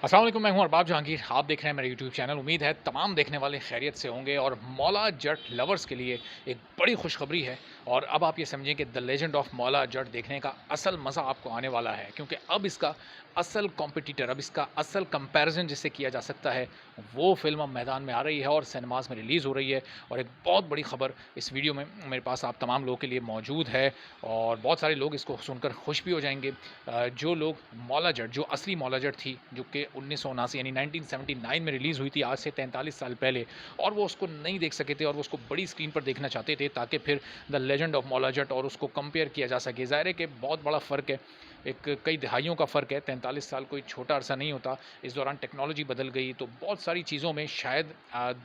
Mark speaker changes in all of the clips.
Speaker 1: अस्सलाम वालेकुम, मैं हूँ अरबाब जहांगीर। आप देख रहे हैं मेरा यूट्यूब चैनल। उम्मीद है तमाम देखने वाले खैरियत से होंगे और मौला जट लवर्स के लिए एक बड़ी खुशखबरी है। और अब आप ये समझें कि the legend of Maula Jatt देखने का असल मज़ा आपको आने वाला है, क्योंकि अब इसका असल कॉम्पिटिटर, अब इसका असल कंपैरिजन जिससे किया जा सकता है, वो फिल्म अब मैदान में आ रही है और सिनेमाज में रिलीज़ हो रही है। और एक बहुत बड़ी खबर इस वीडियो में मेरे पास आप तमाम लोगों के लिए मौजूद है और बहुत सारे लोग इसको सुनकर खुश भी हो जाएंगे। जो लोग मौला जट, जो असली मौला जट थी, जो कि 1979 यानी 1979 में रिलीज़ हुई थी, आज से 43 साल पहले, और वो उसको नहीं देख सके थे और वो उसको बड़ी स्क्रीन पर देखना चाहते थे ताकि फिर the legend of Maula Jatt और उसको कंपेयर किया जा सके। ज़ाहिर है कि बहुत बड़ा फ़र्क है, एक कई दहाइयों का फ़र्क है। 43 साल कोई छोटा अरसा नहीं होता। इस दौरान टेक्नोलॉजी बदल गई, तो बहुत सारी चीज़ों में शायद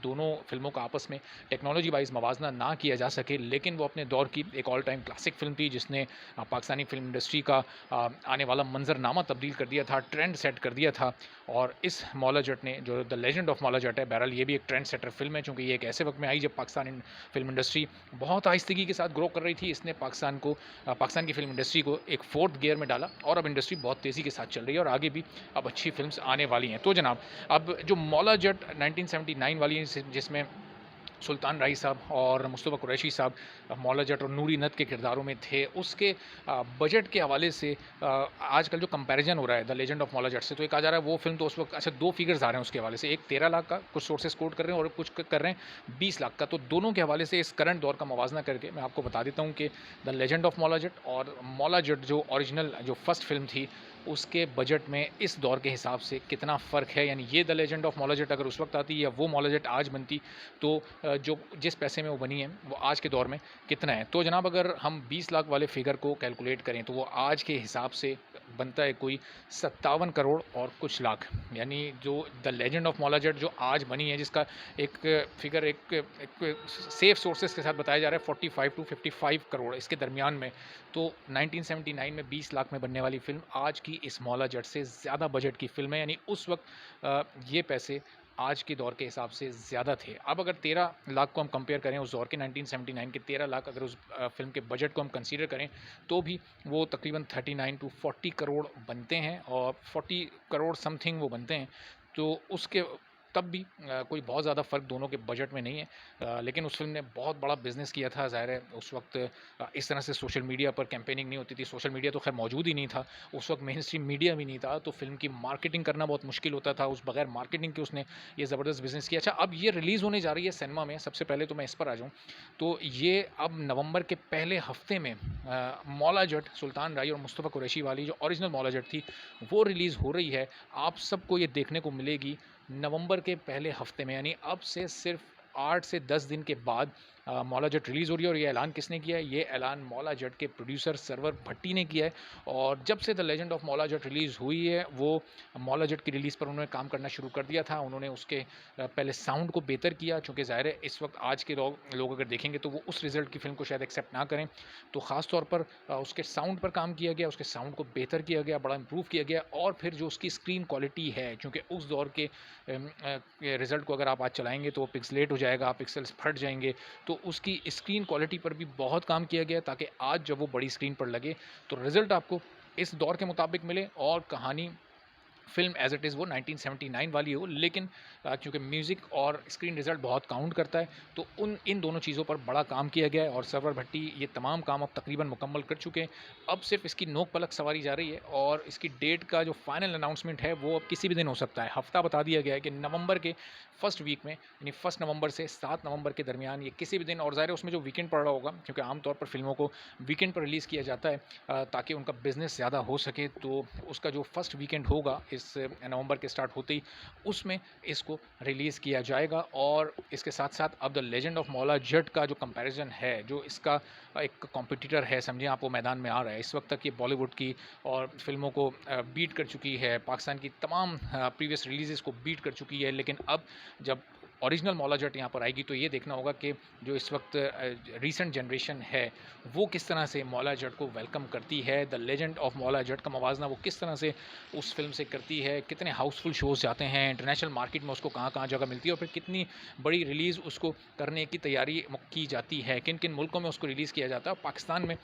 Speaker 1: दोनों फ़िल्मों का आपस में टेक्नोलॉजी वाइज़ मवाज़ना ना किया जा सके, लेकिन वो अपने दौर की एक ऑल टाइम क्लासिक फ़िल्म थी जिसने पाकिस्तानी फ़िल्म इंडस्ट्री का आने वाला मंज़रनामा तब्दील कर दिया था, ट्रेंड सेट कर दिया था। और इस मौला जट ने, जो the legend of Maula Jatt है, बहरहाल ये भी एक ट्रेंड सेटर फ़िल्म है, चूँकि ये एक ऐसे वक़्त में आई जब पाकिस्तान फ़िल्म इंडस्ट्री बहुत आहिस्तगी के साथ ग्रो कर रही थी। इसने पाकिस्तान की फ़िल्म इंडस्ट्री को एक 4th गियर में डाला और अब इंडस्ट्री बहुत तेज़ी के साथ चल रही है और आगे भी अब अच्छी फ़िल्म्स आने वाली हैं। तो जनाब, अब जो मौला जट 1979 वाली है, जिसमें सुल्तान राही साहब और मुस्तफ़ा कुरैशी साहब मौला जट और नूरी नत के किरदारों में थे, उसके बजट के हवाले से आजकल जो कंपैरिजन हो रहा है the legend of Maula Jatt से, तो ये कहा जा रहा है वो फ़िल्म तो उस वक़्त, अच्छा, 2 फिगर्स आ रहे हैं उसके हवाले से, एक 13 लाख का कुछ सोर्सेज़ कोट कर रहे हैं और कुछ कर रहे हैं 20 लाख का। तो दोनों के हवाले से इस करंट दौर का मवाज़ना करके मैं आपको बता देता हूँ कि the legend of Maula Jatt और मौला जट जो ओरिजिनल जो फर्स्ट फ़िल्म थी, उसके बजट में इस दौर के हिसाब से कितना फ़र्क है। यानी ये the legend of Maula Jatt अगर उस वक़्त आती या वो मौला जट आज बनती, तो जो जिस पैसे में वो बनी है, वो आज के दौर में कितना है। तो जनाब, अगर हम 20 लाख वाले फ़िगर को कैलकुलेट करें, तो वो आज के हिसाब से बनता है कोई 57 करोड़ और कुछ लाख। यानी जो the legend of Maula Jatt जो आज बनी है, जिसका एक फ़िगर एक सेफ सोर्सेज़ के साथ बताया जा रहा है 45 टू 55 करोड़, इसके दरमियान में। तो 1979 में 20 लाख में बनने वाली फ़िल्म आज की इस मौला जट से ज़्यादा बजट की फ़िल्म है। यानी उस वक़्त ये पैसे आज के दौर के हिसाब से ज़्यादा थे। अब अगर 13 लाख को हम कंपेयर करें उस दौर के 1979 के 13 लाख, अगर उस फ़िल्म के बजट को हम कंसीडर करें, तो भी वो तकरीबन 39 टू 40 करोड़ बनते हैं और 40 करोड़ समथिंग वो बनते हैं। तो उसके तब भी कोई बहुत ज़्यादा फ़र्क दोनों के बजट में नहीं है। लेकिन उस फ़िल्म ने बहुत बड़ा बिज़नेस किया था। ज़ाहिर है उस वक़्त इस तरह से सोशल मीडिया पर कैंपेनिंग नहीं होती थी। सोशल मीडिया तो ख़ैर मौजूद ही नहीं था। उस वक़्त मेन स्ट्रीम मीडिया भी नहीं था, तो फ़िल्म की मार्केटिंग करना बहुत मुश्किल होता था। उस बगैर मार्केटिंग के उसने ये ज़बरदस्त बिज़नेस किया। अच्छा, अब ये रिलीज़ होने जा रही है सिनेमा में। सबसे पहले तो मैं इस पर आ जाऊँ, तो ये अब नवंबर के पहले हफ़्ते में मौला जट, सुल्तान राही और मुस्तफ़ा कुरैशी वाली जो ओरिजिनल मौला जट थी, वो रिलीज़ हो रही है। आप सबको ये देखने को मिलेगी नवंबर के पहले हफ़्ते में। यानी अब से सिर्फ़ 8 से 10 दिन के बाद मौला जट रिलीज़ हो रही है। और ये ऐलान किसने किया है? ये ऐलान मौला जट के प्रोड्यूसर सरवर भट्टी ने किया है। और जब से the legend of Maula Jatt release हुई है, वो मौला जट की रिलीज़ पर उन्होंने काम करना शुरू कर दिया था। उन्होंने उसके पहले साउंड को बेहतर किया, चूँकि ज़ाहिर है इस वक़्त आज के लोग अगर देखेंगे तो वो उस रिज़ल्ट की फ़िल्म को शायद एक्सेप्ट ना करें। तो ख़ास तौर पर उसके साउंड पर काम किया गया, उसके साउंड को बेहतर किया गया, बड़ा इम्प्रूव किया गया। और फिर जो उसकी स्क्रीन क्वालिटी है, चूँकि उस दौर के रिज़ल्ट को अगर आप आज चलाएँगे तो वो पिक्सेलेट हो जाएगा, पिक्सेल्स फट जाएँगे। तो उसकी स्क्रीन क्वालिटी पर भी बहुत काम किया गया ताकि आज जब वो बड़ी स्क्रीन पर लगे, तो रिज़ल्ट आपको इस दौर के मुताबिक मिले और कहानी फ़िल्म एज़ इट इज़ वो 1979 वाली हो। लेकिन क्योंकि म्यूज़िक और स्क्रीन रिज़ल्ट बहुत काउंट करता है, तो उन इन दोनों चीज़ों पर बड़ा काम किया गया है और सरवर भट्टी ये तमाम काम अब तकरीबन मुकम्मल कर चुके हैं। अब सिर्फ़ इसकी नोक पलक सवारी जा रही है और इसकी डेट का जो फ़ाइनल अनाउंसमेंट है, वो अब किसी भी दिन हो सकता है। हफ़्ता बता दिया गया है कि नवंबर के फर्स्ट वीक में, यानी 1 नवंबर से 7 नवंबर के दरमियान, ये किसी भी दिन। और ज़ाहिर है उसमें जो वीकेंड पड़ रहा होगा, क्योंकि आम तौर पर फ़िल्मों को वीकेंड पर रिलीज़ किया जाता है ताकि उनका बिज़नेस ज़्यादा हो सके। तो उसका जो फर्स्ट वीकेंड होगा इस नवंबर के स्टार्ट होते ही, उसमें इसको रिलीज़ किया जाएगा। और इसके साथ-साथ अब the legend of Maula Jatt का जो कंपैरिज़न है, जो इसका एक कॉम्पिटिटर है, समझिए आप, वो मैदान में आ रहा है। इस वक़्त तक ये बॉलीवुड की और फ़िल्मों को बीट कर चुकी है, पाकिस्तान की तमाम प्रीवियस रिलीज़ेज़ को बीट कर चुकी है। लेकिन अब जब ओरिजिनल मौला जट यहाँ पर आएगी तो ये देखना होगा कि जो इस वक्त रीसेंट जनरेशन है वो किस तरह से मौला जट को वेलकम करती है। The legend of Maula Jatt का मवाजना वो किस तरह से उस फिल्म से करती है, कितने हाउसफुल शोज़ जाते हैं, इंटरनेशनल मार्केट में उसको कहाँ कहाँ जगह मिलती है और फिर कितनी बड़ी रिलीज़ उसको करने की तैयारी की जाती है, किन किन मुल्कों में उसको रिलीज़ किया जाता है। पाकिस्तान में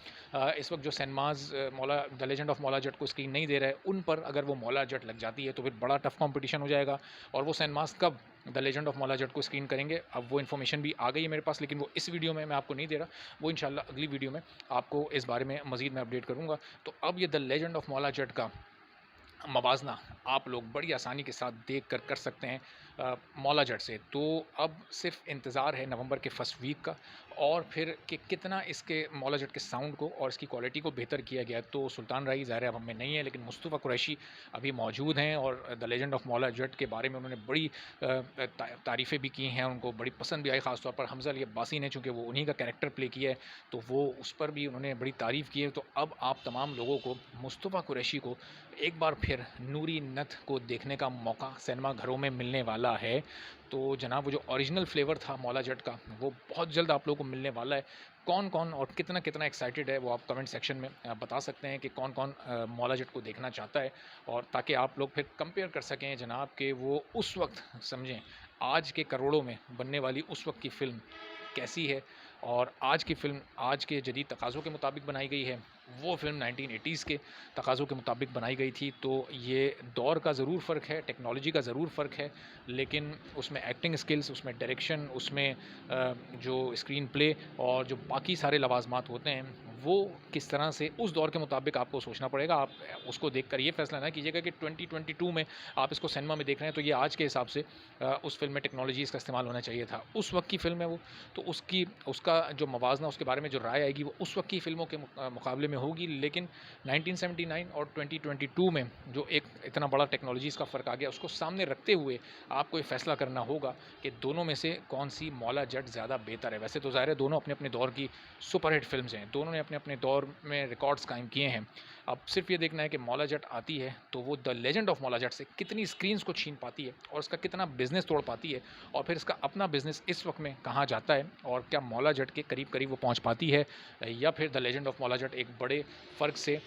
Speaker 1: इस वक्त जो सिनेमाज मौला the legend of Maula Jatt को स्क्रीन नहीं दे रहा है, उन पर अगर वो मौला जट लग जाती है तो फिर बड़ा टफ कंपटीशन हो जाएगा। और वो सिनेमाज कब the legend of Maula Jatt को स्क्रीन करेंगे, अब वो इन्फॉर्मेशन भी आ गई है मेरे पास, लेकिन वो इस वीडियो में मैं आपको नहीं दे रहा। वो इंशाल्लाह अगली वीडियो में आपको इस बारे में मज़ीद मैं अपडेट करूँगा। तो अब ये the legend of Maula Jatt का मवाजना आप लोग बड़ी आसानी के साथ देख कर सकते हैं मौला जट से। तो अब सिर्फ इंतज़ार है नवंबर के फर्स्ट वीक का और फिर कि कितना इसके मौला जट के साउंड को और इसकी क्वालिटी को बेहतर किया गया। तो सुल्तान राही ज़ाहिर है अब हमें नहीं है, लेकिन मुस्तफ़ा कुरैशी अभी मौजूद हैं और the legend of Maula Jatt के बारे में उन्होंने बड़ी तारीफ़ें भी की हैं, उनको बड़ी पसंद भी आई। ख़ास तौर पर हमज़ा अली अब्बासी ने, चूँकि वो उन्हीं का कैरेक्टर प्ले किया है तो वो उस पर भी उन्होंने बड़ी तारीफ़ की है। तो अब आप तमाम लोगों को मुस्तफ़ा कुरैशी को एक बार फिर नूरी नथ को देखने का मौका सिनेमा घरों में मिलने वाला है। तो जनाब वो जो ओरिजिनल फ्लेवर था मौला जट का वो बहुत जल्द आप लोगों को मिलने वाला है। कौन-कौन और कितना-कितना एक्साइटेड है वो आप कमेंट सेक्शन में बता सकते हैं कि कौन-कौन मौला जट को देखना चाहता है, और ताकि आप लोग फिर कंपेयर कर सकें जनाब कि वो उस वक़्त समझें आज के करोड़ों में बनने वाली उस वक़्त की फ़िल्म कैसी है और आज की फ़िल्म आज के जदीद तकाज़ों के मुताबिक बनाई गई है, वो फ़िल्म 1980s के तकाज़ों के मुताबिक बनाई गई थी। तो ये दौर का ज़रूर फ़र्क है, टेक्नोलॉजी का ज़रूर फ़र्क है, लेकिन उसमें एक्टिंग स्किल्स, उसमें डायरेक्शन, उसमें जो स्क्रीन प्ले और जो बाकी सारे लवाज़मात होते हैं, वो किस तरह से उस दौर के मुताबिक आपको सोचना पड़ेगा। आप उसको देखकर ये फ़ैसला ना कीजिएगा कि 2022 में आप इसको सिनेमा में देख रहे हैं तो ये आज के हिसाब से उस फ़िल्म में टेक्नोलॉजीज़ का इस्तेमाल होना चाहिए था। उस वक़्त की फ़िल्म है वो, तो उसका जो मवाज़ना, उसके बारे में जो राय आएगी वो उस वक़्त की फ़िल्मों के मुकाबले में होगी। लेकिन 1979 और 2022 में जो एक इतना बड़ा टेक्नोलॉजीज़ का फ़र्क आ गया, उसको सामने रखते हुए आपको ये फ़ैसला करना होगा कि दोनों में से कौन-सी मौला जट ज़्यादा बेहतर है। वैसे तो ज़ाहिर है दोनों अपने-अपने दौर की सुपरहिट फ़िल्म्स हैं, दोनों ने अपने-अपने दौर में रिकॉर्ड्स कायम किए हैं। अब सिर्फ़ ये देखना है कि मौला जट आती है तो वो the legend of Maula Jatt से कितनी स्क्रीन्स को छीन पाती है और उसका कितना बिज़नेस तोड़ पाती है, और फिर इसका अपना बिज़नेस इस वक़्त में कहाँ जाता है और क्या मौला जट के करीब-करीब वो पहुँच पाती है या फिर the legend of Maula Jatt एक बड़े फ़र्क से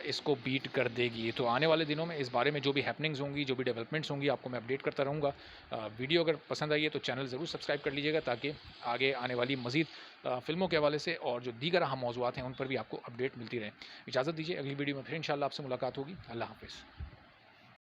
Speaker 1: इसको बीट कर देगी। तो आने वाले दिनों में इस बारे में जो भी हैपनिंग्स होंगी, जो भी डेवलपमेंट्स होंगी, आपको मैं अपडेट करता रहूँगा। वीडियो अगर पसंद आई है तो चैनल ज़रूर सब्सक्राइब कर लीजिएगा, ताकि आगे आने वाली मज़ीद फ़िल्मों के हवाले से और जो दीगर अहम मौज़ूआत हैं उन पर भी आपको अपडेट मिलती रहे। इजाज़त दीजिए, अगली वीडियो में फिर इंशाअल्लाह आपसे मुलाकात होगी। अल्लाह हाफ़िज़।